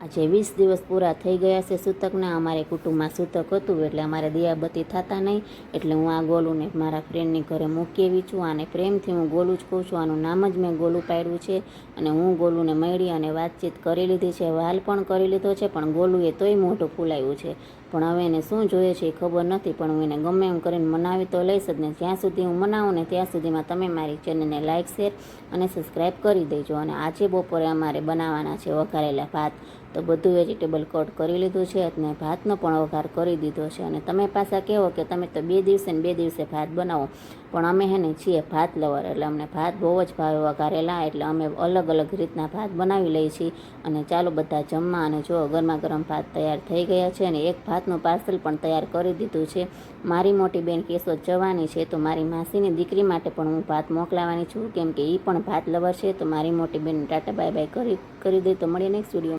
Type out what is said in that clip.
આજે 20 દિવસ પૂરા થઈ ગયા છે સૂતકના. અમારે કુટુંબમાં સૂતક હતું એટલે અમારે દિયાબત્તી થતા નહીં, એટલે હું આ ગોલુંને મારા ફ્રેન્ડની ઘરે મૂકી આવી છું. આને પ્રેમથી હું ગોલું જ કહું છું. આનું નામ જ મેં ગોલું પાડ્યું છે. અને હું ગોલુંને મળી અને વાતચીત કરી લીધી છે, વાલ પણ કરી લીધો છે, પણ ગોલુએ તોય મોઢું ફૂલાયું છે. પણ હવે એને શું જોઈએ છે એ ખબર નથી, પણ હું એને ગમે એમ કરીને મનાવી તો લઈશ જ ને. જ્યાં સુધી હું મનાવું ને ત્યાં સુધીમાં તમે મારી ચેનલને લાઇક, શેર અને સબસ્ક્રાઈબ કરી દેજો. અને આજે બપોરે અમારે બનાવવાના છે વઘારેલા ભાત. તો બધું વેજીટેબલ કટ કરી લીધું છે અને ભાતનો પણ વઘાર કરી દીધો છે. અને તમે પાછા કહેવો કે તમે તો 2 દિવસે ને 2 દિવસે ભાત બનાવો, પણ અમે ને છીએ ભાત લવર, એટલે અમને ભાત બહુ જ ભાવે વઘારેલા, એટલે અમે અલગ અલગ રીતના ભાત બનાવી લઈએ છીએ. અને ચાલો બધા જમવા. અને જો ગરમા ગરમ ભાત તૈયાર થઈ ગયા છે. અને એક ભાતનું પાર્સલ પણ તૈયાર કરી દીધું છે. મારી મોટી બેન કેશોદ જવાની છે, તો મારી માસીની દીકરી માટે પણ હું ભાત મોકલાવાની છું, કેમ કે એ પણ ભાત લવર છે. તો મારી મોટી બેન ટાટા બાય બાય કરી દે. તો મળીએ નેક્સ્ટ વિડીયો.